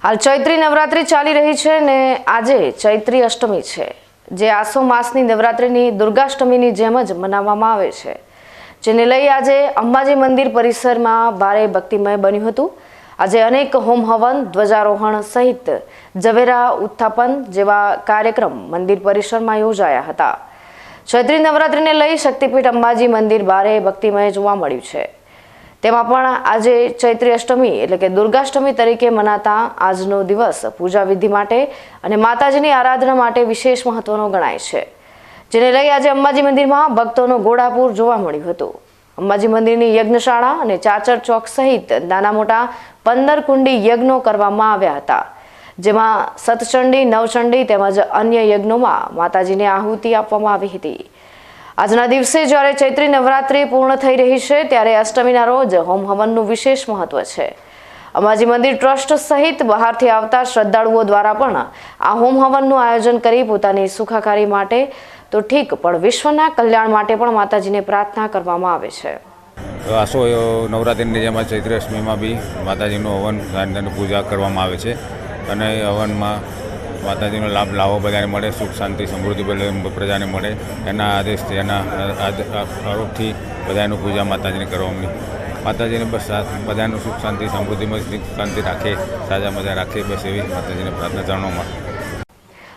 હાલ ચૈત્રી નવરાત્રી ચાલી રહી છે ને આજે ચૈત્રી અષ્ટમી છે, જે આસો માસની નવરાત્રીની દુર્ગાષ્ટમીની જેમ જ મનાવવામાં આવે છે, જેને લઈ આજે અંબાજી મંદિર પરિસરમાં ભારે ભક્તિમય બન્યું હતું। આજે અનેક હોમ હવન, ધ્વજારોહણ સહિત ઝવેરા ઉત્થાપન જેવા કાર્યક્રમ મંદિર પરિસરમાં યોજાયા હતા। ચૈત્રી નવરાત્રીને લઈ શક્તિપીઠ અંબાજી મંદિર ભારે ભક્તિમય જોવા મળ્યું છે। તેમાં પણ આજે ચૈત્રી અષ્ટમી એટલે કે દુર્ગાષ્ટમી તરીકે મનાતા આજનો દિવસ પૂજા વિધિ માટે અને માતાજીની આરાધના માટે વિશેષ મહત્વનો ગણાય છે, જેને લઈ આજે અંબાજી મંદિરમાં ભક્તોનો ઘોડાપૂર જોવા મળ્યું હતું। અંબાજી મંદિરની યજ્ઞશાળા અને ચાચર ચોક સહિત નાના મોટા 15 કુંડી યજ્ઞો કરવામાં આવ્યા હતા, જેમાં સતચંડી, નવચંડી તેમજ અન્ય યજ્ઞોમાં માતાજીને આહુતિ આપવામાં આવી હતી। આજના દિવસે જ્યારે ચૈત્રી નવરાત્રી પૂર્ણ થઈ રહી છે, ત્યારે અષ્ટમીના રોજ હોમ હવનનું વિશેષ મહત્વ છે। અંબાજી મંદિર ટ્રસ્ટ સહિત બહારથી આવતા શ્રદ્ધાળુઓ દ્વારા પણ આ હોમ હવનનું આયોજન કરી પોતાની સુખાકારી માટે તો ઠીક પણ વિશ્વના કલ્યાણ માટે પણ માતાજીને પ્રાર્થના કરવામાં આવે છે। આસો નવરાત્રિની જેમ ચૈત્રી અષ્ટમીમાં બી માતાજીનું હવન પૂજા કરવામાં આવે છે અને હવનમાં માતાજીનો લાભ લાવો બધાને મળે, સુખ શાંતિ સમૃદ્ધિ પ્રજાને મળે, એના આદેશથી એના આરોપથી બધાનું પૂજા માતાજીને કરવાની, માતાજીને બસ બધાનું સુખ શાંતિ સમૃદ્ધિમાં શાંતિ રાખે, સાજા મજા રાખે, બસ એવી માતાજીને પ્રાર્થના ચરણોમાં।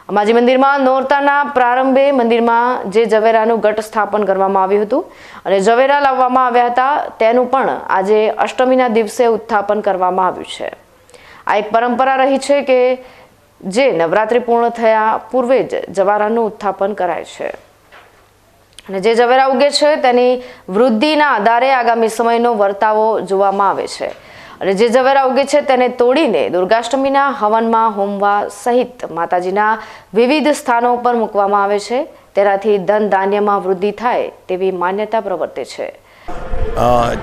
અંબાજી મંદિરમાં નોરતાના પ્રારંભે મંદિરમાં જે ઝવેરાનું ઘટ સ્થાપન કરવામાં આવ્યું હતું અને ઝવેરા લાવવામાં આવ્યા હતા, તેનું પણ આજે અષ્ટમીના દિવસે ઉત્થાપન કરવામાં આવ્યું છે। આ એક પરંપરા રહી છે કે જે નવરાત્રી પૂર્ણ થયા પૂર્વે જ જવારાનું ઉત્થાપન કરાય છે અને જે ઝવેરા ઉગે છે તેની વૃદ્ધિના આધારે આગામી સમયનો વર્તાવો જોવામાં આવે છે અને જે ઝવેરા ઉગે છે તેને તોડીને દુર્ગાષ્ટમીના હવનમાં હોમવા સહિત માતાજીના વિવિધ સ્થાનો પર મૂકવામાં આવે છે। તેનાથી ધન ધાન્યમાં વૃદ્ધિ થાય તેવી માન્યતા પ્રવર્તે છે।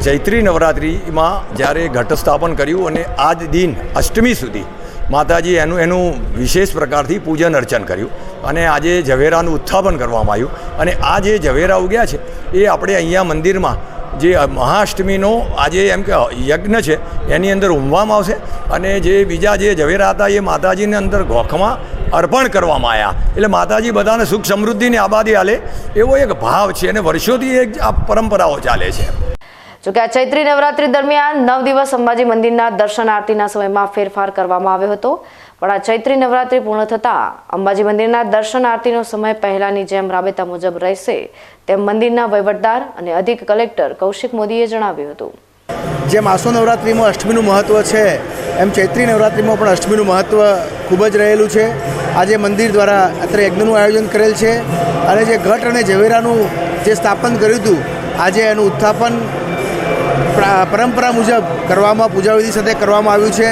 ચૈત્રી નવરાત્રિમાં જ્યારે ઘટ સ્થાપન કર્યું અને આજ દિન અષ્ટમી સુધી માતાજી એનું વિશેષ પ્રકારથી પૂજન અર્ચન કર્યું અને આજે ઝવેરાનું ઉત્થાપન કરવામાં આવ્યું અને આ જે ઝવેરા ઉગ્યા છે એ આપણે અહીંયા મંદિરમાં જે મહાઅષ્ટમીનો આજે એમ કે યજ્ઞ છે એની અંદર ઉમવામાં આવશે અને જે બીજા જે ઝવેરા હતા એ માતાજીને અંદર ગોખમાં અર્પણ કરવામાં આવ્યા, એટલે માતાજી બધાને સુખ સમૃદ્ધિની આબાદી આલે એવો એક ભાવ છે અને વર્ષોથી એક આ પરંપરાઓ ચાલે છે। જોકે આ ચૈત્રી નવરાત્રી દરમિયાન 9 દિવસ અંબાજી મંદિરના દર્શન આરતીના સમયમાં ફેરફાર કરવામાં આવ્યો હતો, પણ આ ચૈત્રી નવરાત્રી પૂર્ણ થતાં અંબાજી મંદિરના દર્શન આરતીનો સમય પહેલાની જેમ રાબેતા મુજબ રહેશે તેમ મંદિરના વહીવટદાર અને અધિક કલેક્ટર કૌશિક મોદીએ જણાવ્યું હતું। જેમ આસો નવરાત્રિમાં અષ્ટમીનું મહત્ત્વ છે એમ ચૈત્રી નવરાત્રિમાં પણ અષ્ટમીનું મહત્ત્વ ખૂબ જ રહેલું છે। આજે મંદિર દ્વારા અત્યારે યજ્ઞનું આયોજન કરેલ છે અને જે ઘટ અને ઝવેરાનું જે સ્થાપન કર્યું હતું આજે એનું ઉત્થાપન પરંપરા મુજબ કરવામાં, પૂજાવિધિ સાથે કરવામાં આવ્યું છે।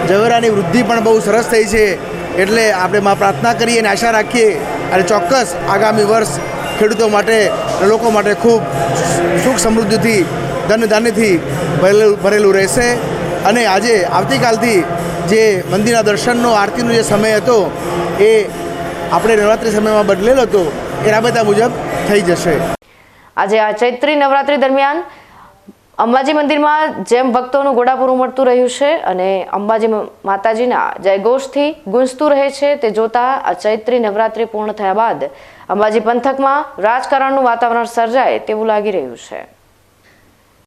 ઝવેરાની વૃદ્ધિ પણ બહુ સરસ થઈ છે, એટલે આપણે માં પ્રાર્થના કરીએ અને આશા રાખીએ અને ચોક્કસ આગામી વર્ષ ખેડૂતો માટે, લોકો માટે ખૂબ સુખ સમૃદ્ધિથી, ધન ધાન્યથી ભરેલું રહેશે અને આજે આવતીકાલથી જે મંદિરના દર્શનનો આરતીનો જે સમય હતો એ આપણે નવરાત્રિ સમયમાં બદલેલો હતો એ રાબેતા મુજબ થઈ જશે। આજે આ ચૈત્રી નવરાત્રી દરમિયાન અંબાજી મંદિરમાં જેમ ભક્તોનું ઘોડાપૂર ઉમટતું રહ્યું છે અને અંબાજી માતાજીના જયઘોષથી ગુંજતું રહે છે, તે જોતા આ ચૈત્રી નવરાત્રી પૂર્ણ થયા બાદ અંબાજી પંથકમાં રાજકારણનું વાતાવરણ સર્જાય તેવું લાગી રહ્યું છે।